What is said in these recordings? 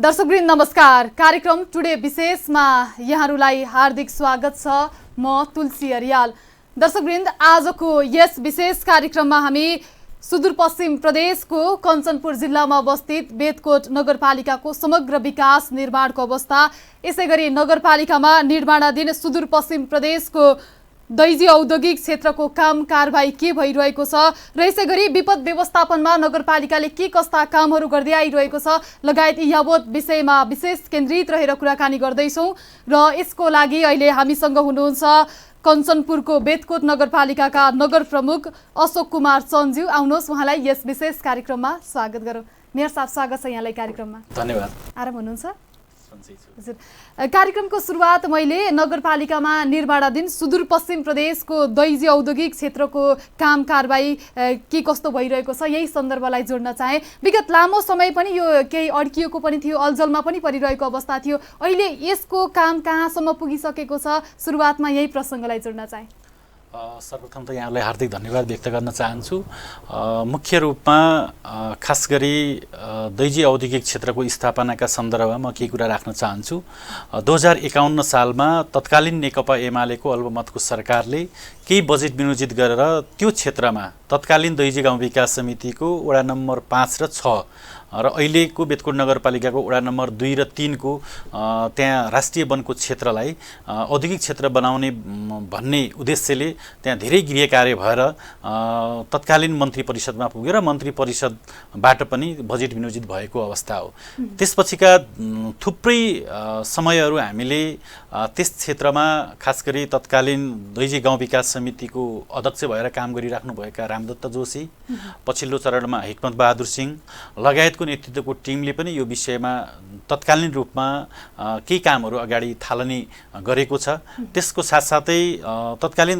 दर्शकवृन्द नमस्कार। कार्यक्रम टुडे विशेषमा यहाँहरूलाई हार्दिक स्वागत छ। म तुलसी अरियाल। दर्शकवृन्द आजको यस विशेष कार्यक्रममा हामी सुदूरपश्चिम प्रदेशको कञ्चनपुर जिल्लामा अवस्थित बेदकोट नगरपालिकाको समग्र विकास निर्माणको अवस्था, यसैगरी नगरपालिकामा निर्माणाधीन सुदूरपश्चिम प्रदेशको दैजी औद्योगिक क्षेत्रको काम कारबाही के भइरहेको छ र यसैगरी विपद व्यवस्थापनमा नगरपालिकाले के कस्ता कामहरू गर्दै आइरहेको छ लगायत यावत विषयमा विशेष केन्द्रित रहेर कुराकानी गर्दैछौँ। र यसको लागि अहिले हामीसँग हुनुहुन्छ कञ्चनपुरको बेदकोट नगरपालिकाका नगर प्रमुख अशोक कुमार चन्ज्यू। आउनुहोस् उहाँलाई यस विशेष कार्यक्रममा स्वागत गरौँ। मेयर साहब, स्वागत छ यहाँलाई कार्यक्रममा। धन्यवाद। आराम हुनुहुन्छ? हजुर, कार्यक्रमको सुरुवात मैले नगरपालिकामा निर्माणाधीन सुदूरपश्चिम प्रदेशको दैजी औद्योगिक क्षेत्रको काम कारबाही के कस्तो भइरहेको छ यही सन्दर्भलाई जोड्न चाहे। विगत लामो समय पनि यो केही अड्किएको पनि थियो, अल्झलमा पनि परिरहेको अवस्था थियो। अहिले यसको काम कहाँसम्म पुगिसकेको छ, सुरुवातमा यही प्रसङ्गलाई जोड्न चाहे। सर्वप्रथम त यहाँलाई हार्दिक धन्यवाद व्यक्त गर्न चाहन्छु। मुख्य रूपमा खास गरी दैजी औद्योगिक क्षेत्रको स्थापनाका सन्दर्भमा म केही कुरा राख्न चाहन्छु। 2051 सालमा तत्कालीन नेकपा एमालेको अल्पमतको सरकारले केही बजेट विनियोजित गरेर त्यो क्षेत्रमा तत्कालीन दैजी गाउँ विकास समितिको वडा नम्बर 5 र 6 र अहिलेको बेदकोट नगरपालिकाको वडा नम्बर 2 र 3 को त्यहाँ राष्ट्रिय वनको क्षेत्रलाई औद्योगिक क्षेत्र बनाउने भन्ने उद्देश्यले त्यहाँ धेरै गृह कार्य भएर तत्कालीन मन्त्री परिषदमा पुग्यो र मन्त्री परिषदबाट पनि बजेट विनियोजित भएको अवस्था हो। त्यसपछिका थुप्रै समयहरू हामीले त्यस क्षेत्रमा खास गरी तत्कालीन दैजी गाउँ विकास समितिको अध्यक्ष भएर काम गरिराख्नुभएका रामदत्त जोशी, पछिल्लो चरणमा हिक्मत बहादुर सिंह लगायतको नेतृत्वको टिमले पनि यो विषयमा तत्कालीन रूपमा केही कामहरू अगाडि थालनी गरेको छ। त्यसको साथसाथै तत्कालीन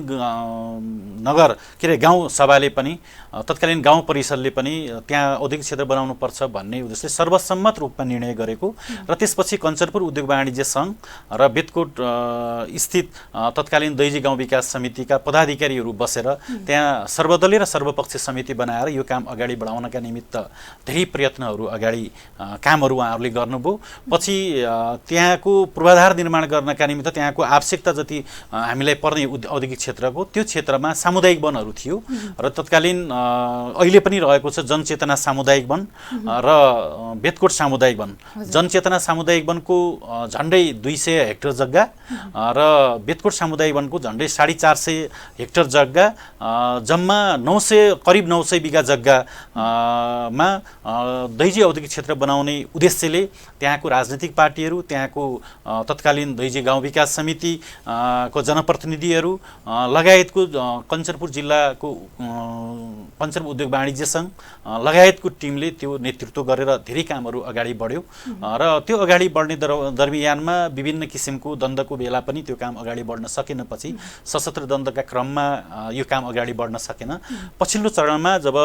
गाउँ सभाले पनि तत्कालीन गाउँ परिषदले पनि त्यहाँ औद्योगिक क्षेत्र बनाउनुपर्छ भन्ने उद्देश्यले सर्वसम्मत रूपमा निर्णय गरेको र त्यसपछि कञ्चनपुर उद्योग वाणिज्य सङ्घ र बेदकोट स्थित तत्कालीन दैजी गाउँ विकास समितिका पदाधिकारीहरू बसेर त्यहाँ सर्वदलीय र सर्वपक्षीय समिति बनाएर यो काम अगाडि बढाउनका निमित्त धेरै प्रयत्नहरू अगाडि कामहरू उहाँहरूले गर्नुभयो। पछि त्यहाँको पूर्वाधार निर्माण गर्नका निमित्त त्यहाँको आवश्यकता जति हामीलाई पर्ने औद्योगिक क्षेत्रको त्यो क्षेत्रमा सामुदायिक वनहरू थियो र तत्कालीन अहिले पनि रहेको छ जनचेतना सामुदायिक वन र बेदकोट सामुदायिक वन। जनचेतना सामुदायिक वनको झन्डै 200 हेक्टर जग्गा र बेदकोट सामुदायिक वनको झन्डै 450 हेक्टर जग्गा, जम्मा करिब 900 बिघा जग्गामा दैजी औद्योगिक क्षेत्र बनाउने उद्देश्यले त्यहाँको राजनीतिक पार्टीहरू, त्यहाँको तत्कालीन दैजी गाउँ विकास समिति को जनप्रतिनिधिहरू लगायतको कञ्चनपुर जिल्लाको कञ्चनपुर उद्योग वाणिज्य सङ्घ लगायतको टिमले त्यो नेतृत्व गरेर धेरै कामहरू अगाडि बढ्यो र त्यो अगाडि बढ्ने दरमियानमा विभिन्न किसिमको द्वन्द्वको बेला पनि त्यो काम अगाडि बढ्न सकेन। पछि सशस्त्र द्वन्द्वका क्रममा यो काम अगाडि बढ्न सकेन। पछिल्लो चरणमा जब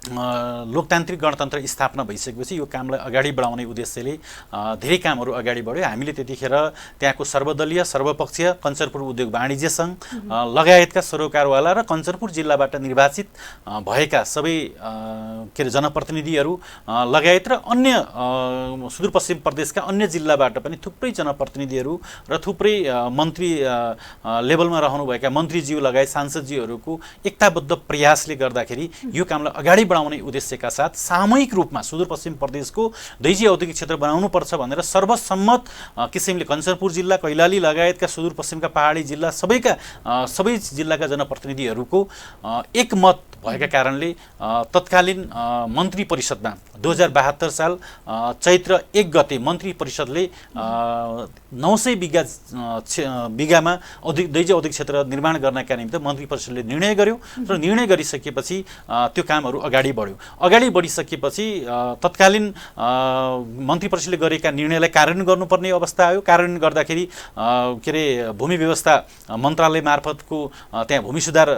लोकतान्त्रिक गणतन्त्र स्थापना भइसकेपछि यो कामलाई अगाडि बढाउने उद्देश्यले धेरै कामहरू अगाडि बढ्यो। हामीले त्यतिखेर त्यहाँको सर्वदलीय सर्वपक्षीय कञ्चनपुर उद्योग वाणिज्य सङ्घ लगायतका सरोकारवाला र कञ्चनपुर जिल्लाबाट निर्वाचित भएका सबै जनप्रतिनिधिहरू लगायत र अन्य सुदूरपश्चिम प्रदेशका अन्य जिल्लाबाट पनि थुप्रै जनप्रतिनिधिहरू र थुप्रै मन्त्री लेभलमा रहनुभएका मन्त्रीज्यू लगायत सांसदज्यूहरूको एकताबद्ध प्रयासले गर्दाखेरि यो कामलाई अगाडि बढाउने उद्देश्यका साथ सामूहिक रूपमा सुदूरपश्चिम प्रदेशको दैजी औद्योगिक क्षेत्र बनाउनुपर्छ भनेर सर्वसम्मत किसिमले कञ्चनपुर जिल्ला, कैलाली लगायतका सुदूरपश्चिमका पहाडी जिल्ला सबै जिल्लाका जनप्रतिनिधिहरूको एकमत भएका कारणले तत्कालीन मन्त्री परिषदमा 2072 साल चैत्र 1 गते मन्त्री परिषदले 900 बिघामा दैजी औद्योगिक क्षेत्र निर्माण गर्नका निमित्त मन्त्री परिषदले निर्णय गर्यो र निर्णय गरिसकेपछि त्यो कामहरू अगाडि बढ्यो। अगाडि बढिसकेपछि तत्कालीन मन्त्री परिषदले गरेका निर्णयलाई कार्यान्वयन गर्नुपर्ने अवस्था आयो। कार्यान्वयन गर्दाखेरि भूमि व्यवस्था मन्त्रालय मार्फतको त्यहाँ भूमि सुधार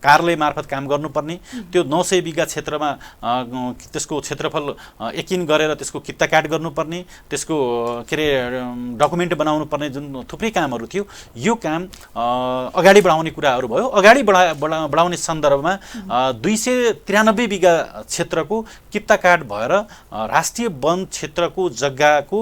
कार्यालय मार्फत काम गर्नुपर्ने, त्यो 900 बिघा क्षेत्रमा त्यसको क्षेत्रफल एकिन गरेर त्यसको कित्ता काट गर्नुपर्ने, त्यसको डकुमेन्ट बनाउनु पर्ने जुन थुप्रै कामहरू थियो, यो काम अगाडि बढाउने कुराहरू भयो। अगाडि बढाउने सन्दर्भमा 293 बिघा क्षेत्रको कित्ताकाट भएर राष्ट्रिय वन क्षेत्रको जग्गाको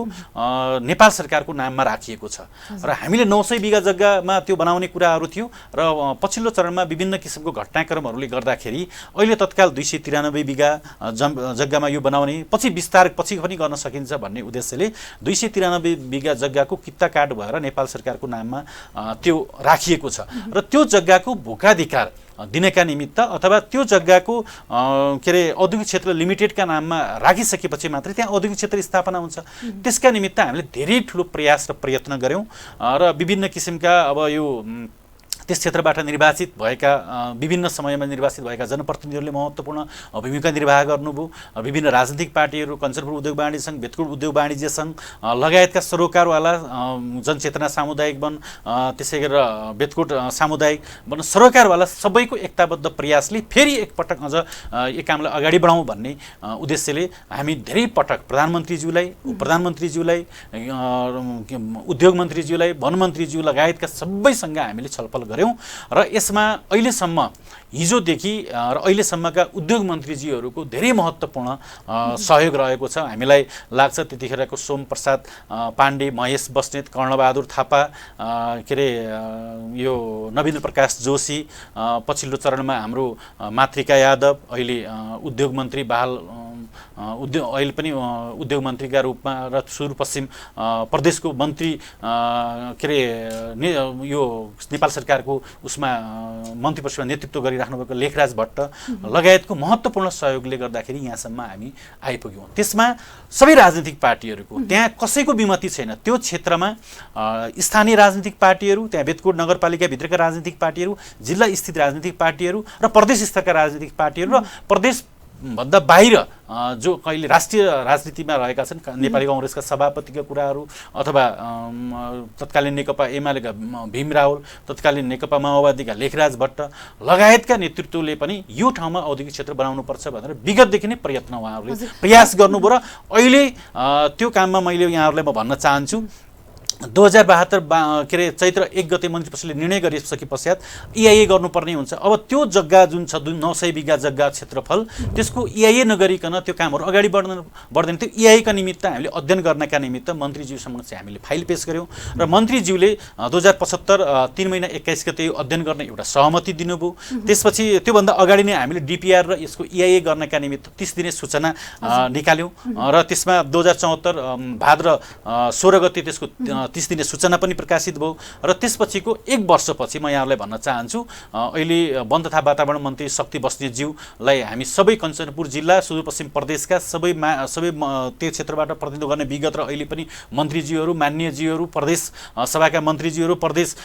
नेपाल सरकारको नाममा राखिएको छ र हामीले 900 बिघा जग्गामा त्यो बनाउने कुराहरू थियो र पछिल्लो चरणमा विभिन्न किसिमको घटनाक्रमहरूले गर्दाखेरि अहिले तत्काल 293 बिघा जग्गामा यो बनाउने पछि विस्तार पछि पनि गर्न सकिन्छ भन्ने उद्देश्यले 293 बिघा जग्गाको कित्ताकाट भएर नेपाल सरकारको नाममा त्यो राखिएको छ र त्यो जग्गाको भोकाधिकार दिनका निमित्त अथवा त्यो जग्गाको के अरे औद्योगिक क्षेत्र लिमिटेडका नाममा राखिसकेपछि मात्रै त्यहाँ औद्योगिक क्षेत्र स्थापना हुन्छ। त्यसका निमित्त हामीले धेरै ठुलो प्रयास र प्रयत्न गर्यौं र विभिन्न किसिमका अब यो त्यस क्षेत्रबाट निर्वाचित भएका विभिन्न समयमा निर्वाचित भएका जनप्रतिनिधिहरूले महत्त्वपूर्ण भूमिका निर्वाह गर्नुभयो। विभिन्न राजनीतिक पार्टीहरू, कञ्चनपुर उद्योग वाणिज्य सङ्घ, भेतकुट उद्योग वाणिज्य सङ्घ लगायतका सरोकारवाला जनचेतना सामुदायिक वन, त्यसै गरेर भेतकुट सामुदायिक वन सरोकारवाला सबैको एकताबद्ध प्रयासले फेरि एकपटक अझ यो कामलाई अगाडि बढाउँ भन्ने उद्देश्यले हामी धेरै पटक प्रधानमन्त्रीज्यूलाई, उपप्रधानमन्त्रीज्यूलाई, उद्योग मन्त्रीज्यूलाई, वन मन्त्रीज्यू लगायतका सबैसँग हामीले छलफल गर्यौं र यसमा अहिलेसम्म हिजोदेखि र अहिलेसम्मका उद्योग मन्त्रीजीहरूको धेरै महत्त्वपूर्ण सहयोग रहेको छ। हामीलाई लाग्छ त्यतिखेरको सोम प्रसाद पाण्डे, महेश बस्नेत, कर्णबहादुर थापा, के अरे यो नवीन प्रकाश जोशी, पछिल्लो चरणमा हाम्रो मातृका यादव, अहिले उद्योग मन्त्री बहाल अहिले पनि उद्योग मन्त्रीका रूपमा र सुदूरपश्चिम प्रदेशको मन्त्री के अरे यो नेपाल सरकारको उसमा मन्त्री परिषदमा नेतृत्व गरिराख्नुभएको लेखराज भट्ट लगायतको महत्त्वपूर्ण सहयोगले गर्दाखेरि यहाँसम्म हामी आइपुग्यौँ। त्यसमा सबै राजनीतिक पार्टीहरूको त्यहाँ कसैको विमति छैन। त्यो क्षेत्रमा स्थानीय राजनीतिक पार्टीहरू, त्यहाँ भेतकोट नगरपालिकाभित्रका राजनीतिक पार्टीहरू, जिल्ला स्थित राजनीतिक पार्टीहरू र प्रदेश स्तरका राजनीतिक पार्टीहरू र प्रदेश भन्दा बाहिर जो कहिले राष्ट्रिय राजनीतिमा रहेका छन्, नेपाली कांग्रेसका सभापतिका कुराहरू अथवा तत्कालीन नेकपा एमालेका भीम रावल, तत्कालीन नेकपा माओवादीका लेखराज भट्ट लगायतका नेतृत्वले पनि यो ठाउँमा औद्योगिक क्षेत्र बनाउनुपर्छ भनेर विगतदेखि नै प्रयत्न उहाँहरूले प्रयास गर्नुभयो र अहिले त्यो काममा मैले यहाँहरूलाई म भन्न चाहन्छु 2072 के अरे चैत्र 1 गते मन्त्री परिषदले निर्णय गरिसके पश्चात EIA गर्नुपर्ने हुन्छ। अब त्यो जग्गा जुन छ 900 बिघा जग्गा क्षेत्रफल, त्यसको EIA नगरिकन त्यो कामहरू अगाडि बढ्दैन। त्यो EIA का निमित्त हामीले अध्ययन गर्नका निमित्त मन्त्रीज्यूसँग चाहिँ हामीले फाइल पेश गर्यौं र मन्त्रीज्यूले 2075 3 महिना 21 गते यो अध्ययन गर्न एउटा सहमति दिनुभयो। त्यसपछि त्योभन्दा अगाडि नै हामीले DPR र यसको EIA गर्नका निमित्त 30 दिने सूचना निकाल्यौं र त्यसमा 2074 भाद्र 16 गते त्यसको 30 दिने सूचना पनि प्रकाशित भयो र त्यसपछिको 1 वर्षपछि म यहाँहरूलाई भन्न चाहन्छु अहिले वन तथा वातावरण मन्त्री शक्ति बस्नेतज्यूलाई हामी सबै कञ्चनपुर जिल्ला, सुदूरपश्चिम प्रदेशका सबै त्यो क्षेत्रबाट प्रतिनिधित्व गर्ने विगत र अहिले पनि मन्त्रीज्यूहरू, मान्यज्यूहरू, प्रदेश सभाका मन्त्रीज्यूहरू, प्रदेश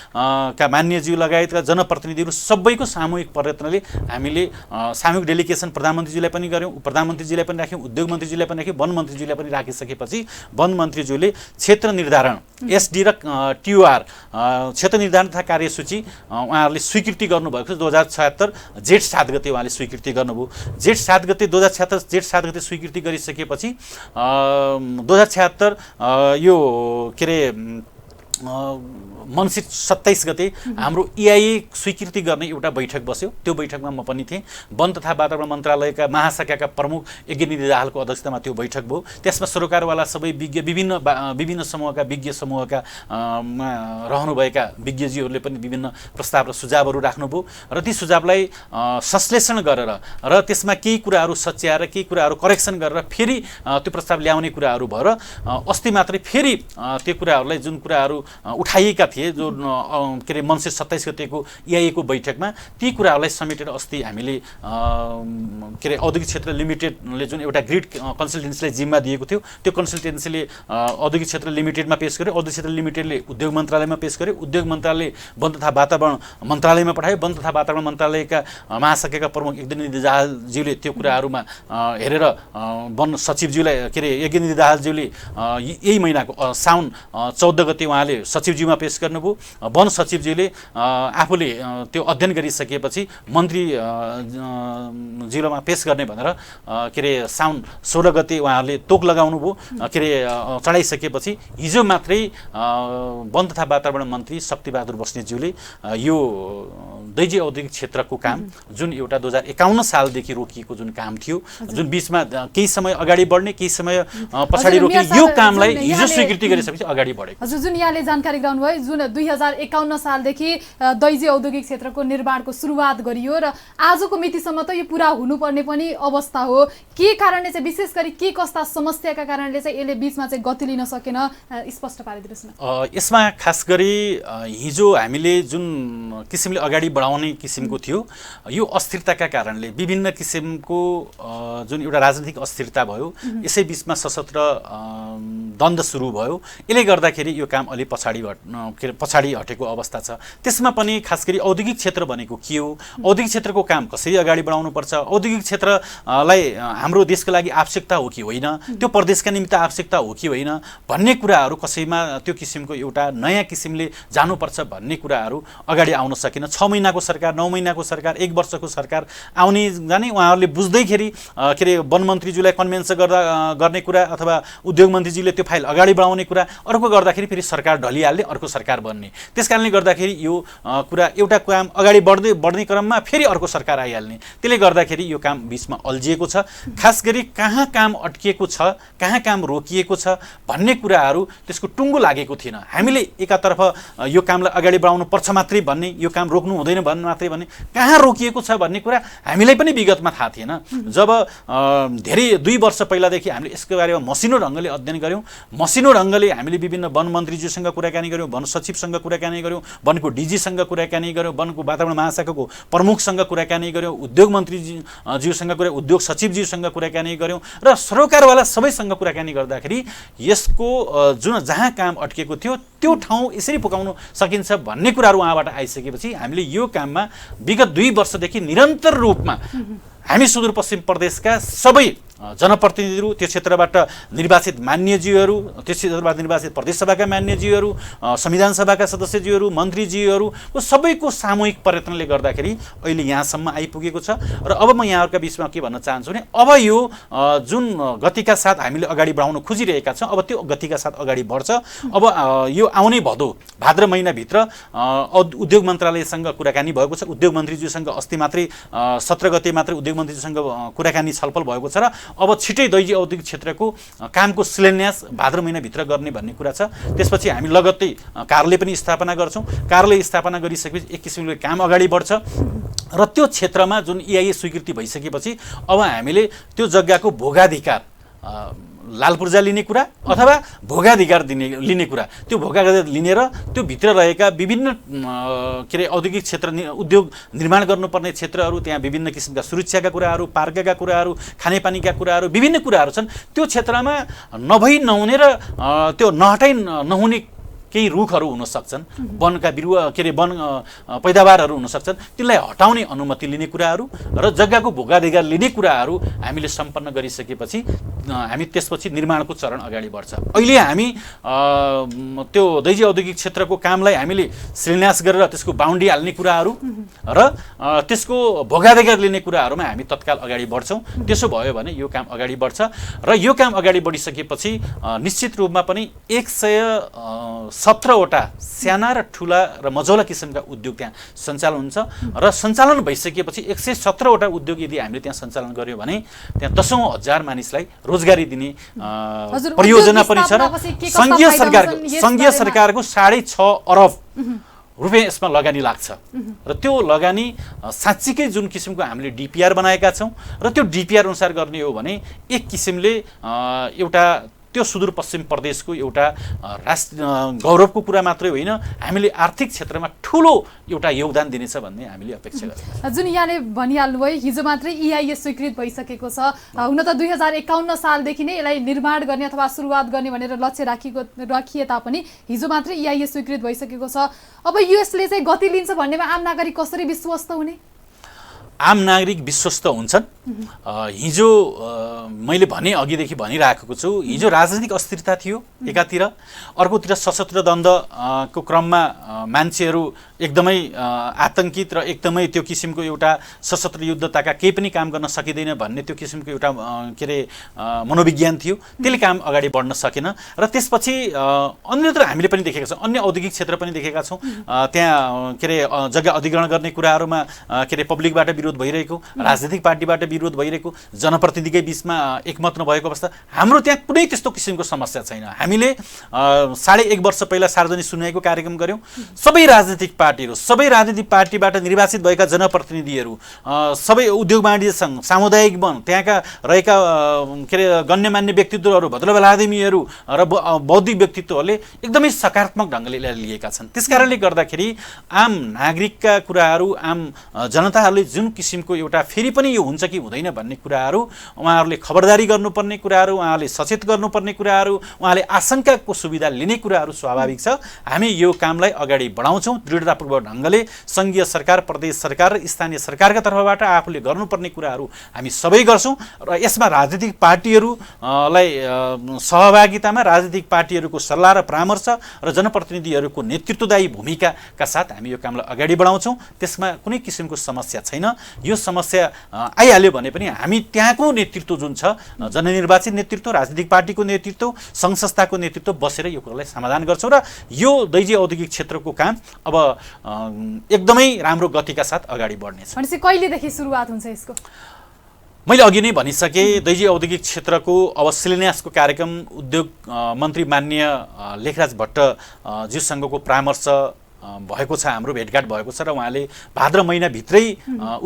का मान्यज्यू लगायतका जनप्रतिनिधिहरू सबैको सामूहिक प्रयत्नले हामीले सामूहिक डेलिगेसन प्रधानमन्त्रीज्यूलाई पनि गर्यौं, प्रधानमन्त्रीज्यूलाई पनि राख्यौं, उद्योग मन्त्रीज्यूलाई पनि राख्यौं, वन मन्त्रीज्यूलाई पनि राखिसकेपछि वन मन्त्रीज्यूले क्षेत्र निर्धारण SD र TOR क्षेत्र निर्धारण तथा कार्यसूची उहाँहरूले स्वीकृति गर्नुभएको छ। 2076 जेठ 7 गते उहाँले स्वीकृति गर्नुभयो। जेठ 7 गते 2076 जेठ 7 गते स्वीकृति गरिसकेपछि 2076 यो के अरे मङ्सिर 27 गते हाम्रो EIA स्वीकृति गर्ने एउटा बैठक बस्यो। त्यो बैठकमा म पनि थिएँ। वन तथा वातावरण मन्त्रालयका महाशाखाका प्रमुख यज्ञनिधि दाहालको अध्यक्षतामा त्यो बैठक भयो। त्यसमा सरोकारवाला सबै विज्ञ विभिन्न समूहका विज्ञ समूहका रहनुभएका विज्ञज्यूहरूले पनि विभिन्न प्रस्ताव र सुझावहरू राख्नुभयो र ती सुझावलाई संश्लेषण गरेर र त्यसमा केही कुराहरू सच्याएर केही कुराहरू करेक्सन गरेर फेरि त्यो प्रस्ताव ल्याउने कुराहरू भएर अस्ति मात्रै फेरि त्यो कुराहरूलाई जुन कुराहरू उठाइएका थिए जो के अरे मङ्सिर 27 गतेको EIA को बैठकमा ती कुराहरूलाई समेटेर अस्ति हामीले के अरे औद्योगिक क्षेत्र लिमिटेडले जुन एउटा ग्रिड कन्सल्टेन्सीलाई जिम्मा दिएको थियो त्यो कन्सल्टेन्सीले औद्योगिक क्षेत्र लिमिटेडमा पेश गर्यो, औद्योगिक क्षेत्र लिमिटेडले उद्योग मन्त्रालयमा पेश गर्यो, उद्योग मन्त्रालयले वन तथा वातावरण मन्त्रालयमा पठायो, वन तथा वातावरण मन्त्रालयका महाशाखाका प्रमुख यज्ञनिधि दाहालज्यूले त्यो कुराहरूमा हेरेर वन सचिवज्यूलाई के अरे यज्ञनिधि दाहालज्यूले यही महिनाको साउन 14 गते उहाँले सचिवज्यूमा पेश गर्नुभयो। वन सचिवज्यूले आफूले त्यो अध्ययन गरिसकेपछि मन्त्री जिल्लामा पेश गर्ने भनेर के अरे साउन 16 गते उहाँहरूले तोक लगाउनु भयो। के अरे चढाइसकेपछि हिजो मात्रै वन तथा वातावरण मन्त्री शक्तिबहादुर बस्नेतज्यूले यो दैजी औद्योगिक क्षेत्रको काम जुन एउटा 2051 सालदेखि रोकिएको जुन काम थियो, जुन बीचमा केही समय अगाडि बढ्ने केही समय पछाडि रोक्ने, यो कामलाई हिजो स्वीकृति गरिसकेपछि अगाडि बढेको। हजुर, जुन यहाँले जानकारी गराउनुभयो, जुन 2051 सालदेखि दैजी औद्योगिक क्षेत्रको निर्माणको सुरुवात गरियो र आजको मितिसम्म त यो पुरा हुनुपर्ने पनि अवस्था हो। के कारणले चाहिँ, विशेष गरी के कस्ता समस्याका कारणले चाहिँ यसले बीचमा चाहिँ गति लिन सकेन, स्पष्ट पारिदिनुहोस् न। यसमा खास गरी हिजो हामीले जुन किसिमले अगाडि बढाउने किसिमको थियो, यो अस्थिरताका कारणले विभिन्न किसिमको जुन एउटा राजनीतिक अस्थिरता भयो, यसै बीचमा सशस्त्र द्वन्द सुरु भयो। यसले गर्दाखेरि यो काम अलि पछाडि हटेको अवस्था छ। त्यसमा पनि खास गरी औद्योगिक क्षेत्र भनेको के हो, औद्योगिक क्षेत्रको काम कसरी अगाडि बढाउनुपर्छ, औद्योगिक क्षेत्रलाई हाम्रो देशको लागि आवश्यकता हो कि होइन, त्यो प्रदेशका निमित्त आवश्यकता हो कि होइन भन्ने कुराहरू कसैमा त्यो किसिमको एउटा नयाँ किसिमले जानुपर्छ भन्ने कुराहरू अगाडि आउन सकेन। 6 महिनाको सरकार, 9 महिनाको सरकार, 1 वर्षको सरकार आउने जाने उहाँहरूले बुझ्दैखेरि के अरे वन मन्त्रीज्यूलाई कन्भिन्स गर्ने कुरा अथवा उद्योग मन्त्रीजीले त्यो फाइल अगाडि बढाउने कुरा, अर्को गर्दाखेरि फेरि सरकार ढलिहाल्ने, अर्को सरकार बन्ने। त्यस कारणले गर्दाखेरि यो कुरा एउटा काम अगाडि बढ्ने क्रममा फेरि अर्को सरकार आइहाल्ने। त्यसले गर्दाखेरि यो काम बीचमा अल्झिएको छ। खास गरी कहाँ काम अड्किएको छ, कहाँ काम रोकिएको छ भन्ने कुराहरू त्यसको टुङ्गो लागेको थिएन। हामीले एकातर्फ यो कामलाई अगाडि बढाउनु पर्छ मात्रै भन्ने, यो काम रोक्नु हुँदैन भन्ने मात्रै भन्ने, कहाँ रोकिएको छ भन्ने कुरा हामीलाई पनि विगतमा थाहा थिएन। जब धेरै 2 वर्ष पहिलादेखि हामीले यसको बारेमा मसिनो ढङ्गले अध्ययन गऱ्यौँ, मसिनो ढङ्गले हामीले विभिन्न वन मन्त्रीज्यूसँग कुराकानी गऱ्यौँ, वन सचिवसँग कुराकानी गऱ्यौँ, वनको डिजीसँग कुराकानी गऱ्यौँ, वनको वातावरण महाशाखाको प्रमुखसँग कुराकानी गऱ्यौँ, उद्योग मन्त्रीज्यूसँग उद्योग सचिवज्यूसँग कुराकानी गऱ्यौँ र सरकारवाला सबैसँग कुराकानी गर्दाखेरि यसको जुन जहाँ काम अड्केको थियो त्यो ठाउँ यसरी पुगाउन सकिन्छ भन्ने कुराहरू उहाँबाट आइसकेपछि हामीले यो काममा विगत 2 वर्षदेखि निरन्तर रूपमा हामी सुदूरपश्चिम प्रदेशका सबै जनप्रतिनिधिहरू, त्यो क्षेत्रबाट निर्वाचित मान्यज्यूहरू, त्यो क्षेत्रबाट निर्वाचित प्रदेश सभाका मान्यज्यूहरू, संविधान सभाका सदस्यज्यूहरू, मन्त्रीज्यूहरूको सबैको सामूहिक प्रयत्नले गर्दाखेरि अहिले यहाँसम्म आइपुगेको छ। र अब म यहाँहरूका बिचमा के भन्न चाहन्छु भने अब यो जुन गतिका साथ हामीले अगाडि बढाउन खोजिरहेका छौँ, अब त्यो गतिका साथ अगाडि बढ्छ। अब यो आउने भाद्र महिनाभित्र उद्योग मन्त्रालयसँग कुराकानी भएको छ। उद्योग मन्त्रीज्यूसँग अस्ति मात्रै 17 गते मात्रै उद्योग मन्त्रीज्यूसँग कुराकानी छलफल भएको छ र अब छिटै दैजी औद्योगिक क्षेत्रको कामको शिलान्यास भाद्र महिनाभित्र गर्ने भन्ने कुरा छ। त्यसपछि हामी लगत्तै कार्यालय पनि स्थापना गर्छौँ। कार्यालय स्थापना गरिसकेपछि एक किसिमले काम अगाडि बढ्छ र त्यो क्षेत्रमा जुन EIA स्वीकृति भइसकेपछि अब हामीले त्यो जग्गाको भोगाधिकार लाल पूर्जा लिने कुरा अथवा भोगाधिकार लिने कुरा, त्यो भोगाधिकार लिने र त्यो भित्र रहेका विभिन्न के अरे औद्योगिक क्षेत्र उद्योग निर्माण गर्नुपर्ने क्षेत्रहरू, त्यहाँ विभिन्न किसिमका सुरक्षाका कुराहरू, पार्कका कुराहरू, खानेपानीका कुराहरू, विभिन्न कुराहरू छन्। त्यो क्षेत्रमा नहुने र त्यो नहटाइ नहुने केही रुखहरू हुन सक्छन्, वनका बिरुवा के अरे वन पैदावारहरू हुन सक्छन्, त्यसलाई हटाउने अनुमति लिने कुराहरू र जग्गाको भोगाधिकार लिने कुराहरू हामीले सम्पन्न गरिसकेपछि हामी त्यसपछि निर्माणको चरण अगाडि बढ्छ। अहिले हामी त्यो दैजी औद्योगिक क्षेत्रको कामलाई हामीले शिलान्यास गरेर त्यसको बाउन्ड्री हाल्ने कुराहरू र त्यसको भोगाधिकार लिने कुराहरूमा हामी तत्काल अगाडि बढ्छौँ। त्यसो भयो भने यो काम अगाडि बढ्छ र यो काम अगाडि बढिसकेपछि निश्चित रूपमा पनि 117वटा साना र ठुला र मझौला किसिमका उद्योग त्यहाँ सञ्चालन हुन्छ र सञ्चालन भइसकेपछि 117वटा उद्योग यदि हामीले त्यहाँ सञ्चालन गर्यौँ भने त्यहाँ 10,000 मानिसलाई रोजगारी दिने परियोजना पनि छ र सङ्घीय सरकारको 6.5 अरब रुपियाँ यसमा लगानी लाग्छ र त्यो लगानी साँच्चीकै जुन किसिमको हामीले DPR बनाएका छौँ र त्यो DPR अनुसार गर्ने हो भने एक किसिमले एउटा त्यो सुदूरपश्चिम प्रदेशको एउटा गौरवको कुरा मात्रै होइन, हामीले आर्थिक क्षेत्रमा ठुलो एउटा योगदान दिनेछ भन्ने हामीले अपेक्षा गरेका छौँ। जुन यहाँले भनिहाल्नुभयो हिजो मात्रै EIA स्वीकृत भइसकेको छ। हुन त 2051 सालदेखि नै यसलाई निर्माण गर्ने अथवा सुरुवात गर्ने भनेर लक्ष्य राखिए तापनि हिजो मात्रै EIA स्वीकृत भइसकेको छ। अब यसले चाहिँ गति लिन्छ भन्नेमा आम नागरिक कसरी विश्वस्त हुने? आम नागरिक विश्वस्त हुन्छन्। हिजो मैले अघिदेखि भनिराखेको छु, हिजो राजनीतिक अस्थिरता थियो एकातिर, अर्कोतिर सशस्त्र द्वन्द्वको क्रममा मान्छेहरू एकदमै आतंकित र एकदमै त्यो किसिमको एउटा सशस्त्र युद्धताका केही पनि काम गर्न सकिँदैन भन्ने त्यो किसिमको एउटा के अरे मनोविज्ञान थियो। त्यसले काम अगाडि बढ्न सकेन र त्यसपछि अन्यत्र हामीले पनि देखेका छौँ, अन्य औद्योगिक क्षेत्र पनि देखेका छौँ। त्यहाँ के अरे जग्गा अधिग्रहण गर्ने कुराहरूमा के अरे पब्लिकबाट विरोध भइरहेको, राजनीतिक पार्टीबाट विरोध भइरहेको, जनप्रतिनिधिकै बिचमा एकमत नभएको अवस्था। हाम्रो त्यहाँ कुनै त्यस्तो किसिमको समस्या छैन। हामीले 1.5 वर्ष पहिला सार्वजनिक सुनवाईको कार्यक्रम गऱ्यौँ। सबै राजनीतिक पार्टीबाट निर्वाचित भएका जनप्रतिनिधिहरू, सबै उद्योग वाणिज्य सङ्घ, सामुदायिक वन, त्यहाँका रहेका के अरे गण्यमान्य व्यक्तित्वहरू, भद्रबलादेमीहरू र बौद्धिक व्यक्तित्वहरूले एकदमै सकारात्मक ढङ्गले लिएका छन्। त्यसकारणले गर्दाखेरि आम नागरिकका कुराहरू, आम जनताहरूले जुन किसिमको एउटा फेरि पनि यो हुन्छ कि हुँदैन भन्ने कुराहरू, उहाँहरूले खबरदारी गर्नुपर्ने कुराहरू, उहाँहरूले सचेत गर्नुपर्ने कुराहरू, उहाँले आशंकाको सुविधा लिने कुराहरू स्वाभाविक छ। हामी यो कामलाई अगाडि बढाउँछौँ दृढतापूर्वक ढङ्गले। सङ्घीय सरकार, प्रदेश सरकार र स्थानीय सरकारका तर्फबाट आफूले गर्नुपर्ने कुराहरू हामी सबै गर्छौँ र यसमा राजनीतिक पार्टीहरूलाई सहभागितामा, राजनीतिक पार्टीहरूको सल्लाह र परामर्श र जनप्रतिनिधिहरूको नेतृत्वदायी भूमिकाका साथ हामी यो कामलाई अगाडि बढाउँछौँ। त्यसमा कुनै किसिमको समस्या छैन। यो समस्या आइहाल्यो भने पनि हामी त्यहाँको नेतृत्व जुन छ, जननिर्वाचित नेतृत्व, राजनीतिक पार्टीको नेतृत्व, सङ्घ संस्थाको नेतृत्व बसेर यो कुरालाई समाधान गर्छौँ र यो दैजी औद्योगिक क्षेत्रको काम अब एकदमै राम्रो गतिका साथ अगाडि बढ्नेछ। भनेपछि कहिलेदेखि सुरुवात हुन्छ यसको? मैले अघि नै भनिसकेँ, दैजी औद्योगिक क्षेत्रको अब शिलान्यासको कार्यक्रम उद्योग मन्त्री माननीय लेखराज भट्ट ज्यूसँगको परामर्श भएको छ, हाम्रो भेटघाट भएको छ र उहाँले भाद्र महिनाभित्रै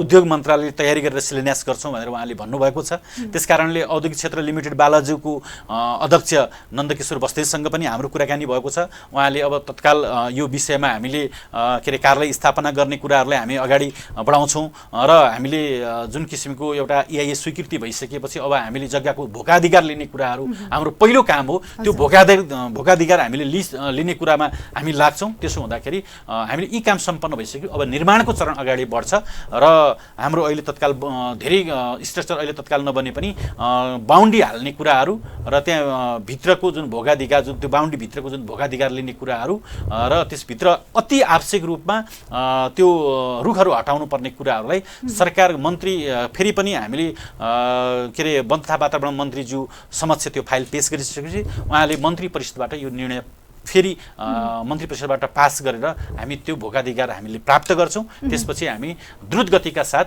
उद्योग मन्त्रालयले तयारी गरेर शिलान्यास गर्छौँ भनेर उहाँले भन्नुभएको छ। त्यसकारणले औद्योगिक क्षेत्र लिमिटेड बालाजुको अध्यक्ष नन्दकिशोर बस्नेतसँग पनि हाम्रो कुराकानी भएको छ। उहाँले अब तत्काल यो विषयमा हामीले के अरे कार्यालय स्थापना गर्ने कुराहरूलाई हामी अगाडि बढाउँछौँ र हामीले जुन किसिमको एउटा EIA स्वीकृति भइसकेपछि अब हामीले जग्गाको भोकाधिकार लिने कुराहरू हाम्रो पहिलो काम हो। त्यो भोकाधिकार हामीले लिने कुरामा हामी लाग्छौँ। त्यसो हुँदाखेरि हामीले यी काम सम्पन्न भइसक्यो। अब निर्माणको चरण अगाडि बढ्छ र हाम्रो अहिले तत्काल धेरै स्ट्रक्चर अहिले तत्काल नबने पनि बाउन्ड्री हाल्ने कुराहरू र त्यहाँ भित्रको जुन भोगाधिकार, जुन त्यो बाउन्ड्री भित्रको जुन भोगाधिकार लिने कुराहरू र त्यसभित्र अति आवश्यक रूपमा त्यो रुखहरू हटाउनु पर्ने कुराहरूलाई सरकार मन्त्री फेरि पनि हामीले के अरे वन तथा वातावरण मन्त्रीज्यू समक्ष त्यो फाइल पेश गरिसकेपछि उहाँले मन्त्री परिषदबाट यो निर्णय फेरि मन्त्री परिषदबाट पास गरेर हामी त्यो भोगाधिकार हामीले प्राप्त गर्छौँ। त्यसपछि हामी द्रुत गतिका साथ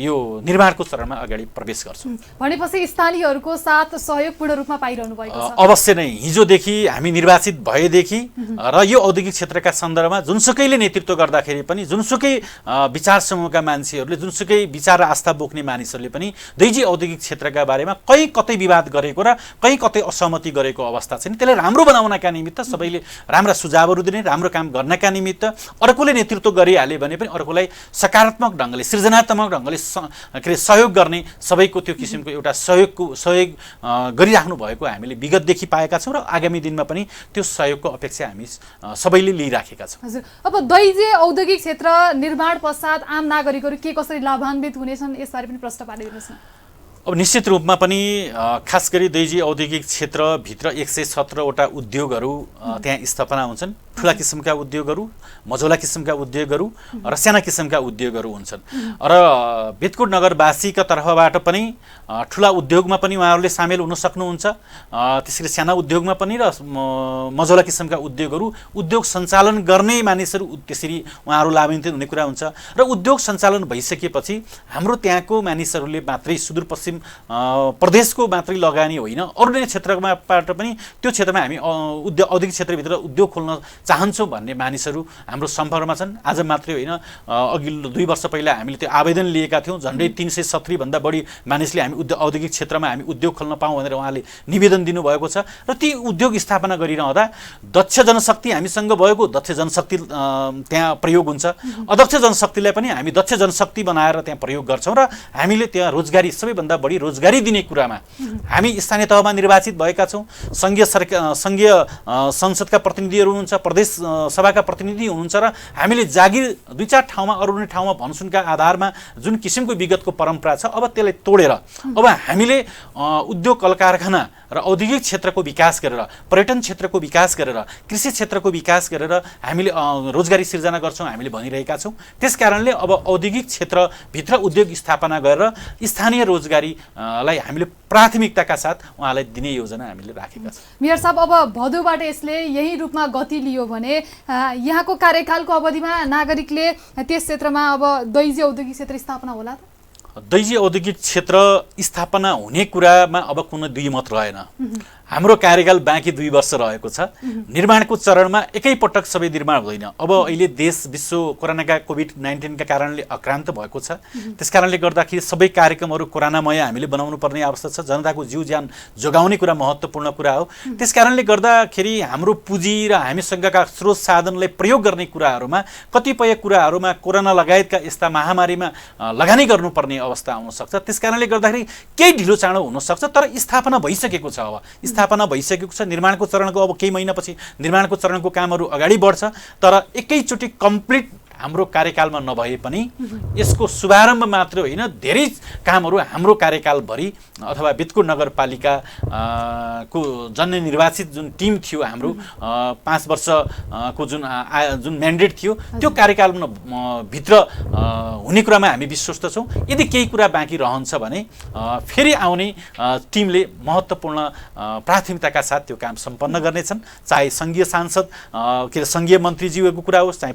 यो निर्माणको चरणमा अगाडि प्रवेश गर्छौँ। भनेपछि स्थानीयहरूको साथ सहयोग पूर्ण रूपमा पाइरहनु भएको छ? अवश्य नै। हिजोदेखि हामी निर्वाचित भएदेखि र यो औद्योगिक क्षेत्रका सन्दर्भमा जुनसुकैले नेतृत्व गर्दाखेरि पनि, जुनसुकै विचार समूहका मान्छेहरूले, जुनसुकै विचार र आस्था बोक्ने मानिसहरूले पनि दैजी औद्योगिक क्षेत्रका बारेमा कहीँ कतै विवाद गरेको र कहीँ कतै असहमति गरेको अवस्था छैन। त्यसलाई राम्रो बनाउनका निमित्त सबैले राम्रा सुझावहरू दिने, राम्रो काम गर्नका निमित्त अर्कोले नेतृत्व गरिहाल्यो भने पनि अर्कोलाई सकारात्मक ढङ्गले, सृजनात्मक ढङ्गले के अरे सहयोग गर्ने सबैको त्यो किसिमको एउटा सहयोग गरिराख्नु भएको हामीले विगतदेखि पाएका छौँ र आगामी दिनमा पनि त्यो सहयोगको अपेक्षा हामी सबैले लिइराखेका छौँ। हजुर, अब दैजी औद्योगिक क्षेत्र निर्माण पश्चात आम नागरिकहरू के कसरी लाभान्वित हुनेछन् यसबारे पनि प्रश्न पारिदिनुहोस् न। अब निश्चित रूपमा पनि खास गरी दैजी औद्योगिक क्षेत्रभित्र 117वटा उद्योगहरू त्यहाँ स्थापना हुन्छन्। ठुला किसिमका उद्योगहरू, मझौला किसिमका उद्योगहरू र साना किसिमका उद्योगहरू हुन्छन् र बेतकोट नगरवासीका तर्फबाट पनि ठुला उद्योगमा पनि उहाँहरूले सामेल हुन सक्नुहुन्छ। त्यसरी साना उद्योगमा पनि र मझौला किसिमका उद्योगहरू, उद्योग सञ्चालन गर्ने मानिसहरू त्यसरी उहाँहरू लाभान्वित हुने कुरा हुन्छ र उद्योग सञ्चालन भइसकेपछि हाम्रो त्यहाँको मानिसहरूले मात्रै सुदूरपश्चिम प्रदेशको मात्रै लगानी होइन, अरू नै क्षेत्रमाबाट पनि त्यो क्षेत्रमा हामी औद्योगिक क्षेत्रभित्र उद्योग खोल्न चाहन्छौँ भन्ने मानिसहरू हाम्रो सम्पर्कमा छन्। आज मात्रै होइन, अघिल्लो 2 वर्ष पहिला हामीले त्यो आवेदन लिएका थियौँ। झन्डै 370 भन्दा बढी मानिसले हामी औद्योगिक क्षेत्रमा हामी उद्योग खोल्न पाऊँ भनेर उहाँले निवेदन दिनुभएको छ र ती उद्योग स्थापना गरिरहँदा दक्ष जनशक्ति हामीसँग भएको, दक्ष जनशक्ति त्यहाँ प्रयोग हुन्छ। अदक्ष जनशक्तिलाई पनि हामी दक्ष जनशक्ति बनाएर त्यहाँ प्रयोग गर्छौँ र हामीले त्यहाँ रोजगारी, सबैभन्दा बढी रोजगारी दिने कुरामा हामी स्थानीय तहमा निर्वाचित भएका छौँ। सङ्घीय संसदका प्रतिनिधिहरू हुनुहुन्छ, प्रदेश सभाका प्रतिनिधि हुनुहुन्छ र हामीले जागिर 2-4 ठाउँमा अरू नै ठाउँमा भनसुनका आधारमा जुन किसिमको विगतको परम्परा छ अब त्यसलाई तोडेर अब हामीले उद्योग कल कारखाना र औद्योगिक क्षेत्रको विकास गरेर पर्यटन क्षेत्रको विकास गरेर कृषि क्षेत्रको विकास गरेर हामीले रोजगारी सिर्जना गर्छौँ हामीले भनिरहेका छौँ। त्यसकारणले अब औद्योगिक क्षेत्रभित्र उद्योग स्थापना गरेर स्थानीय रोजगारीलाई हामीले प्राथमिकताका साथ उहाँलाई दिने योजना हामीले राखेका छौँ। मेयर साहब, अब भदौबाट यसले यही रूपमा गति लियो भने यहाँको कार्यकालको अवधिमा नागरिकले त्यस क्षेत्रमा अब दैजी औद्योगिक क्षेत्र स्थापना होला त? दैजी औद्योगिक क्षेत्र स्थापना हुने कुरामा अब कुनै दुई मत रहेन। हाम्रो कार्यकाल बाँकी 2 वर्ष रहेको छ। निर्माणको चरणमा एकैपटक सबै निर्माण हुँदैन। अब अहिले देश विश्व कोरोनाका कोभिड-19 का कारणले अक्रान्त भएको छ। त्यसकारणले गर्दाखेरि सबै कार्यक्रमहरू कोरोनामय हामीले बनाउनु पर्ने आवश्यक छ। जनताको जीव ज्यान जोगाउने कुरा महत्त्वपूर्ण कुरा हो। त्यसकारणले गर्दाखेरि हाम्रो पुँजी र हामीसँगका स्रोत साधनलाई प्रयोग गर्ने कुराहरूमा कतिपय कुराहरूमा कोरोना लगायतका यस्ता महामारीमा लगानी गर्नुपर्ने अवस्था आउन सक्छ। त्यसकारणले गर्दाखेरि केही ढिलो चाँडो हुन सक्छ, तर स्थापना भइसकेको छ। अब स्थापना भइसकेको छ। निर्माणको चरणको अब केही महिनापछि निर्माणको चरणको कामहरू अगाडि बढ्छ, तर एकैचोटि कम्प्लिट हाम्रो कार्यकालमा नभए पनि यसको शुभारम्भ मात्र होइन, धेरै कामहरू हाम्रो कार्यकालभरि अथवा बेतकुट नगरपालिका को जननिर्वाचित जुन टिम थियो हाम्रो 5 वर्षको जुन म्यान्डेट थियो त्यो कार्यकालमा भित्र हुने कुरामा हामी विश्वस्त छौँ। यदि केही कुरा बाँकी रहन्छ भने फेरि आउने टिमले महत्त्वपूर्ण प्राथमिकताका साथ त्यो काम सम्पन्न गर्नेछन्। चाहे सङ्घीय सांसद के अरे सङ्घीय मन्त्रीज्यूको कुरा होस्, चाहे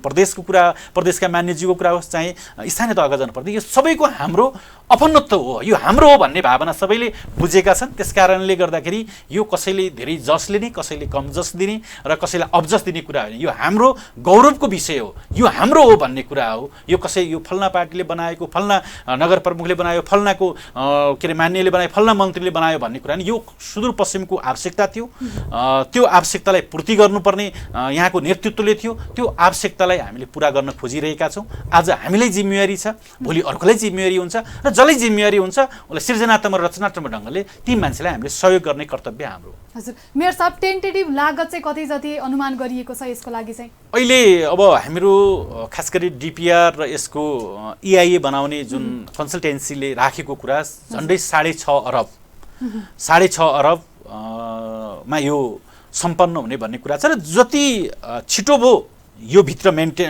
प्रदेशका मान्यज्यूको कुरा होस्, चाहे स्थानीय तहका जनप्रतिनिधि, यो सबैको हाम्रो अपनत्व हो, यो हाम्रो हो भन्ने भावना सबैले बुझेका छन्। त्यसकारणले गर्दाखेरि यो कसैले धेरै जस लिने, कसैले कम जस दिने र कसैलाई अबजस दिने कुरा होइन। यो हाम्रो गौरवको विषय हो, यो हाम्रो हो भन्ने कुरा हो। यो यो फल्ना पार्टीले बनाएको, फल्ना नगर प्रमुखले बनायो, फल्नाको के अरे मान्यले बनायो, फल्ना मन्त्रीले बनायो भन्ने कुरा होइन। यो सुदूरपश्चिमको आवश्यकता थियो। त्यो आवश्यकतालाई पूर्ति गर्नुपर्ने यहाँको नेतृत्वले थियो। त्यो आवश्यकतालाई हामीले पुरा गर्न खोजिरहेका छौँ। आज हामीलाई जिम्मेवारी छ, भोलि अर्कोलाई जिम्मेवारी हुन्छ र जसलाई जिम्मेवारी हुन्छ उसलाई सृजनात्मक र रचनात्मक ढङ्गले ती मान्छेलाई हामीले सहयोग गर्ने कर्तव्य हाम्रो। हजुर मेयर साहब, टेन्टेटिभ लागत चाहिँ कति जति अनुमान गरिएको छ यसको लागि चाहिँ? अहिले अब हाम्रो खास गरी डिपिआर र यसको EIA बनाउने जुन कन्सल्टेन्सीले राखेको कुरा झन्डै 6.5 अरब 6.5 अरब मा यो सम्पन्न हुने भन्ने कुरा छ। र जति छिटो भयो यो भित्र के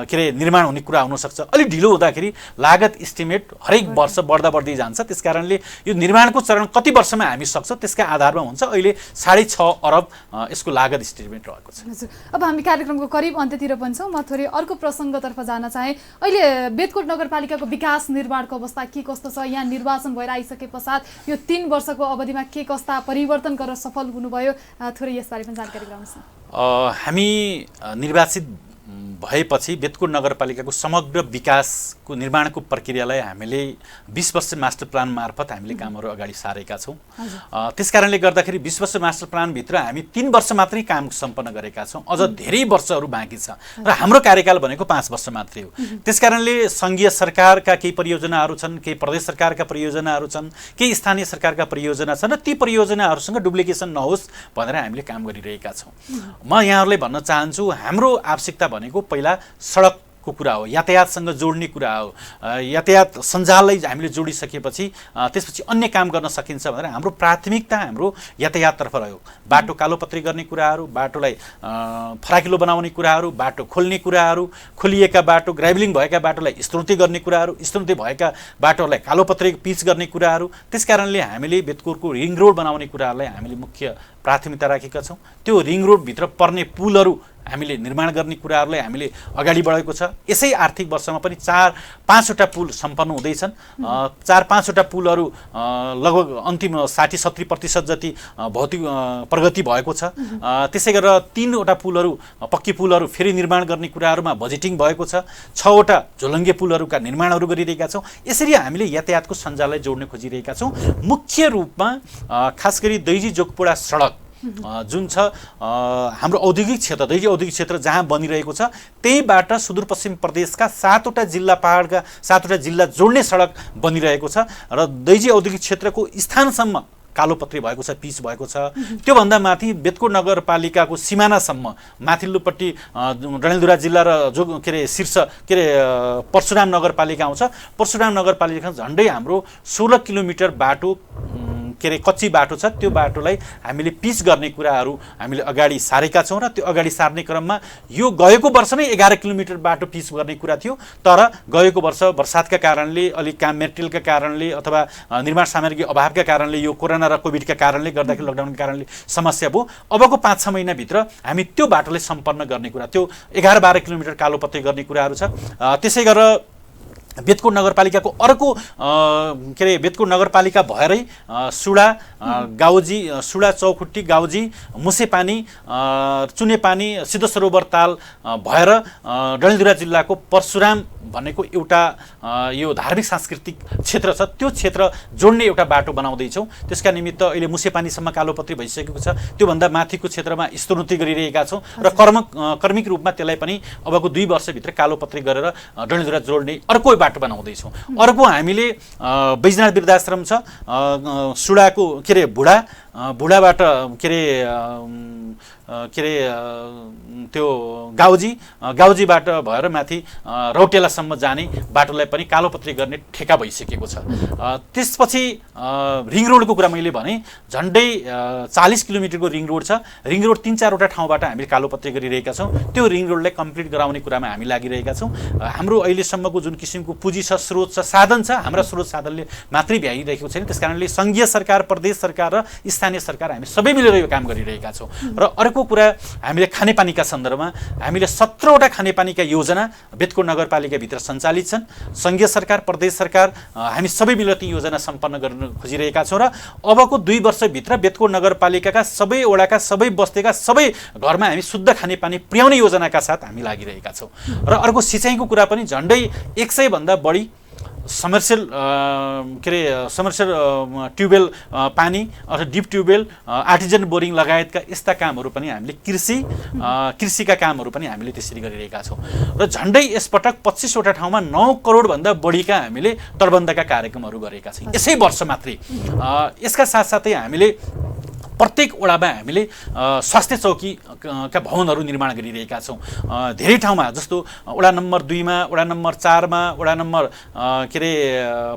अरे निर्माण हुने कुरा हुनसक्छ। अलिक ढिलो हुँदाखेरि लागत इस्टिमेट हरेक वर्ष बढ्दै जान्छ। त्यसकारणले यो निर्माणको चरण कति वर्षमा हामी सक्छौँ त्यसका आधारमा हुन्छ। अहिले 6.5 अरब यसको लागत इस्टिमेट रहेको छ। हजुर, अब हामी कार्यक्रमको करिब अन्त्यतिर पनि छौँ। म थोरै अर्को प्रसङ्गतर्फ जान चाहेँ। अहिले बेतकुट नगरपालिकाको विकास निर्माणको अवस्था के कस्तो छ? यहाँ निर्वाचन भएर आइसके पश्चात यो 3 वर्षको अवधिमा के कस्ता परिवर्तन गरेर सफल हुनुभयो? थोरै यसबारे पनि जानकारी गराउनुहोस् न। हामी निर्वाचित भएपछि बेतकुट नगरपालिकाको समग्र विकासको निर्माणको प्रक्रियालाई हामीले 20 वर्ष मास्टर प्लान मार्फत हामीले कामहरू अगाडि सारेका छौँ। त्यसकारणले गर्दाखेरि 20 वर्ष मास्टर प्लानभित्र हामी 3 वर्ष मात्रै काम सम्पन्न गरेका छौँ। अझ धेरै वर्षहरू बाँकी छ र हाम्रो कार्यकाल भनेको 5 वर्ष मात्रै हो। त्यसकारणले सङ्घीय सरकारका केही परियोजनाहरू छन्, केही प्रदेश सरकारका परियोजनाहरू छन्, केही स्थानीय सरकारका परियोजना छन् र ती परियोजनाहरूसँग डुप्लिकेसन नहोस् भनेर हामीले काम गरिरहेका छौँ। म यहाँहरूलाई भन्न चाहन्छु, हाम्रो आवश्यकता भनेको पहिला सडकको कुरा हो, यातायातसँग जोड्ने कुरा हो। यातायात सञ्जाललाई हामीले जोडिसकेपछि त्यसपछि अन्य काम गर्न सकिन्छ भनेर हाम्रो प्राथमिकता हाम्रो यातायाततर्फ रह्यो। बाटो कालोपत्री गर्ने कुराहरू, बाटोलाई फराकिलो बनाउने कुराहरू, बाटो खोल्ने कुराहरू, खोलिएका बाटो ग्राभलिङ भएका बाटोलाई स्तुति गर्ने कुराहरू, स्तुति भएका बाटोहरूलाई कालोपत्री पिच गर्ने कुराहरू। त्यसकारणले हामीले बेतकुटको रिङ रोड बनाउने कुराहरूलाई हामीले मुख्य प्राथमिकता राखेका छौँ। त्यो रिङ रोडभित्र पर्ने पुलहरू हामीले निर्माण गर्ने कुराहरूलाई हामीले अगाडि बढेको छ। यसै आर्थिक वर्षमा पनि 4-5वटा पुल सम्पन्न हुँदैछन्। 4-5वटा पुलहरू लगभग अन्तिम 60-70% जति भौतिक प्रगति भएको छ। त्यसै गरेर 3वटा पुलहरू पक्की पुलहरू फेरि निर्माण गर्ने कुराहरूमा बजेटिङ भएको छ। 6वटा झोलङ्गे पुलहरूका निर्माणहरू गरिरहेका छौँ। यसरी हामीले यातायातको सञ्जाललाई जोड्न खोजिरहेका छौँ। मुख्य रूपमा खास गरी दैजी जोगपुरा सडक जुन छ हाम्रो औद्योगिक क्षेत्र, दैजी औद्योगिक क्षेत्र जहाँ बनिरहेको छ त्यहीबाट सुदूरपश्चिम प्रदेशका 7वटा जिल्ला पहाडका 7वटा जिल्ला जोड्ने सडक बनिरहेको छ र दैजी औद्योगिक क्षेत्रको स्थानसम्म कालोपत्री भएको छ, पिच भएको छ। त्योभन्दा माथि बेतकोट नगरपालिकाको सिमानासम्म माथिल्लोपट्टि डडेलधुरा जिल्ला र जो के अरे शीर्ष के अरे परशुराम नगरपालिका आउँछ, परशुराम नगरपालिका झन्डै हाम्रो 16 किलोमिटर बाटो के अरे कच्ची बाटो छ। त्यो बाटोलाई हामीले पिच गर्ने कुराहरू हामीले अगाडि सारेका छौँ र त्यो अगाडि सार्ने क्रममा यो गएको वर्ष नै 11 किलोमिटर बाटो पिच गर्ने कुरा थियो, तर गएको वर्ष बर्सातका कारणले, अलिक काम मेटेरियलका कारणले अथवा निर्माण सामग्री अभावका कारणले, यो कोरोना र कोभिडका कारणले गर्दाखेरि, लकडाउनका कारणले समस्या भयो। अबको 5-6 महिनाभित्र हामी त्यो बाटोलाई सम्पन्न गर्ने कुरा, त्यो 11-12 किलोमिटर कालोपत्री गर्ने कुराहरू छ। त्यसै गरेर बेतकोट नगरपालिकाको अर्को के अरे बेतकोट नगरपालिका भएरै सुडा, गाउजी, सुडा, चौखुट्टी, गाउजी, मुसेपानी, चुनेपानी, सिद्धसरोवर ताल भएर डडेलधुरा जिल्लाको परशुराम भनेको एउटा यो धार्मिक सांस्कृतिक क्षेत्र छ, त्यो क्षेत्र जोड्ने एउटा बाटो बनाउँदैछौँ। त्यसका निमित्त अहिले मुसेपानीसम्म कालोपत्री भइसकेको छ। त्योभन्दा माथिको क्षेत्रमा स्तरोन्नति गरिरहेका छौँ र कर्मिक रूपमा त्यसलाई पनि अबको 2 वर्षभित्र कालोपत्री गरेर डडेलधुरा जोड्ने अर्को बाटो बनाउँदैछौँ। अर्को हामीले बैजनाथ वृद्धाश्रम छ, सुडाको के अरे बुढाबाट के अरे त्यो गाउजीबाट भएर माथि रौटेलासम्म जाने बाटोलाई पनि कालोपत्री गर्ने ठेका भइसकेको छ। त्यसपछि रिङ रोडको कुरा मैले भने, झन्डै 40 किलोमिटरको रिङ रोड छ। रिङ रोड 3-4वटा ठाउँबाट हामीले कालोपत्री गरिरहेका छौँ। त्यो रिङ रोडलाई कम्प्लिट गराउने कुरामा हामी लागिरहेका छौँ। हाम्रो अहिलेसम्मको जुन किसिमको पुँजी छ, स्रोत छ, साधन छ, हाम्रा स्रोत साधनले मात्रै भ्याइरहेको छैन। त्यस कारणले सङ्घीय सरकार, प्रदेश सरकार र स्थानीय सरकार हामी सबै मिलेर यो काम गरिरहेका छौँ। र अर्को कुरा, हामीले खानेपानीका सन्दर्भमा हामीले 17वटा खानेपानीका योजना बेतकोट नगरपालिकाभित्र सञ्चालित छन्। सङ्घीय सरकार, प्रदेश सरकार, हामी सबै मिलेर ती योजना सम्पन्न गर्न खोजिरहेका छौँ र अबको 2 वर्षभित्र बेतकोट नगरपालिकाका सबै वडाका, सबै बस्तीका, सबै घरमा हामी शुद्ध खानेपानी पुर्याउने योजनाका साथ हामी लागिरहेका छौँ। र अर्को सिँचाइको कुरा पनि झन्डै 100 भन्दा बढी समर्सेल के अरे समर्सेल ट्युबवेल पानी अथवा डिप ट्युबवेल, आर्टिजन बोरिङ लगायतका यस्ता कामहरू पनि हामीले कृषिका कामहरू पनि हामीले त्यसरी गरिरहेका छौँ। र झन्डै यसपटक 25वटा ठाउँमा 9 करोडभन्दा बढीका हामीले तटबन्धका कार्यक्रमहरू गरेका छौँ यसै वर्ष मात्रै। यसका साथसाथै हामीले प्रत्येक वडामा हामीले स्वास्थ्य चौकीका भवनहरू निर्माण गरिरहेका छौँ। धेरै ठाउँमा जस्तो वडा नम्बर 2 मा, वडा नम्बर 4 मा, वडा नम्बर के अरे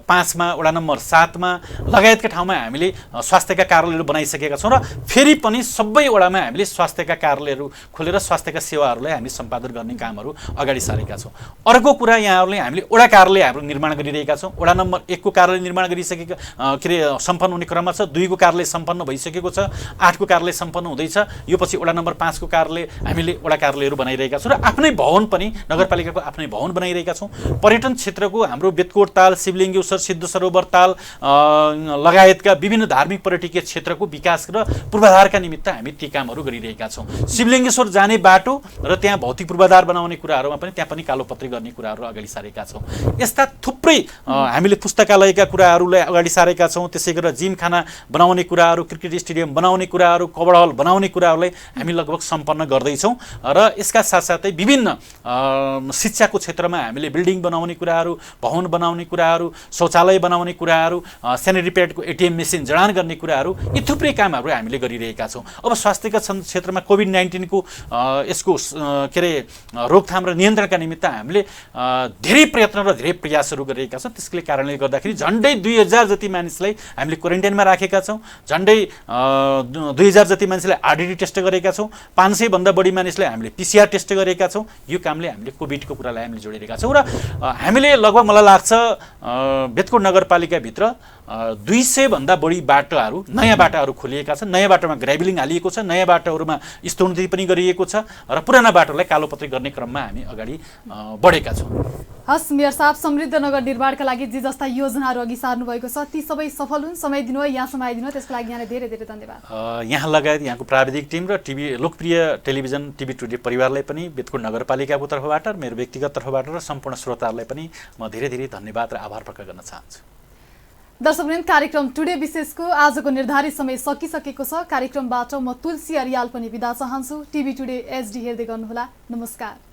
5 मा, वडा नम्बर 7 मा लगायतका ठाउँमा हामीले स्वास्थ्यका कार्यालयहरू बनाइसकेका छौँ र फेरि पनि सबै वडामा हामीले स्वास्थ्यका कार्यालयहरू खोलेर स्वास्थ्यका सेवाहरूलाई हामी सम्पादन गर्ने कामहरू अगाडि सारेका छौँ। अर्को कुरा, यहाँहरूले हामीले वडा कार्यालय हाम्रो निर्माण गरिरहेका छौँ। वडा नम्बर 1 को कार्यालय निर्माण गरिसकेका के अरे सम्पन्न हुने क्रममा छ, 2 को कार्यालय सम्पन्न भइसकेको छ, 8 को कार्यालय सम्पन्न हुँदैछ। यो पछि वडा नम्बर 5 को कार्यालय हामीले वडा कार्यालयहरू बनाइरहेका छौँ र आफ्नै भवन पनि नगरपालिकाको आफ्नै भवन बनाइरहेका छौँ। पर्यटन क्षेत्रको हाम्रो बेतकोट ताल, शिवलिङ्गेश्वर, सिद्धसरोवर ताल लगायतका विभिन्न धार्मिक पर्यटकीय क्षेत्रको विकास र पूर्वाधारका निमित्त हामी ती कामहरू गरिरहेका छौँ। शिवलिङ्गेश्वर जाने बाटो र त्यहाँ भौतिक पूर्वाधार बनाउने कुराहरूमा पनि त्यहाँ पनि कालोपत्री गर्ने कुराहरू अगाडि सारेका छौँ। यस्ता थुप्रै हामीले पुस्तकालयका कुराहरूलाई अगाडि सारेका छौँ। त्यसै गरेर जिमखाना बनाउने कुराहरू, क्रिकेट स्टेडियम बनाउने कुराहरू, कबड हल बनाउने कुराहरूलाई हामी लगभग सम्पन्न गर्दैछौँ। र यसका साथसाथै विभिन्न शिक्षाको क्षेत्रमा हामीले बिल्डिङ बनाउने कुराहरू, भवन बनाउने कुराहरू, शौचालय बनाउने कुराहरू, सेनिटरी प्याडको एटिएम मेसिन जडान गर्ने कुराहरू, यी थुप्रै कामहरू हामीले गरिरहेका छौँ। अब स्वास्थ्यका क्षेत्रमा कोभिड-19 को यसको के अरे रोकथाम र नियन्त्रणका निमित्त हामीले धेरै प्रयत्न र धेरै प्रयासहरू गरिरहेका छौँ। त्यसले कारणले गर्दाखेरि झन्डै 2000 जति मानिसलाई हामीले क्वारेन्टाइनमा राखेका छौँ। झन्डै 2000 जति मानिसलाई आरडिटी टेस्ट गरेका छौँ। 500 भन्दा बढी मानिसलाई हामीले पिसिआर टेस्ट गरेका छौँ। यो कामले हामीले कोभिडको कुरालाई हामीले जोडिरहेका छौँ र हामीले लगभग मलाई लाग्छ बेतकोट नगरपालिकाभित्र 200 भन्दा बढी बाटाहरू, नयाँ बाटाहरू खोलिएका छन्। नयाँ बाटोमा ग्राभलिङ हालिएको छ, नयाँ बाटोहरूमा स्तरोन्नति पनि गरिएको छ र पुराना बाटोलाई कालोपत्री गर्ने क्रममा हामी अगाडि बढेका छौँ। हस् मेयर साहब, समृद्ध नगर निर्माणका लागि जे जस्ता योजनाहरू अघि सार्नु भएको छ ती सबै सफल हुन्। समय दिनुभयो, यहाँसम्म आइदिनु, त्यसको लागि यहाँलाई धेरै धेरै धन्यवाद। यहाँ लगायत यहाँको प्राविधिक टिम र लोकप्रिय टेलिभिजन टिभी टुडे परिवारलाई पनि बेतकोट नगरपालिकाको तर्फबाट, मेरो व्यक्तिगत तर्फबाट र सम्पूर्ण श्रोताहरूलाई पनि म धेरै धेरै धन्यवाद र आभार प्रकट गर्न चाहन्छु। दर्शकवृन्द, कार्यक्रम टुडे विशेषको आजको निर्धारित समय सकिसकेको छ। कार्यक्रमबाट म तुलसी अरियाल पनि बिदा चाहन्छु। टिभी टुडे एचडी हेर्दै गर्नुहोला। नमस्कार।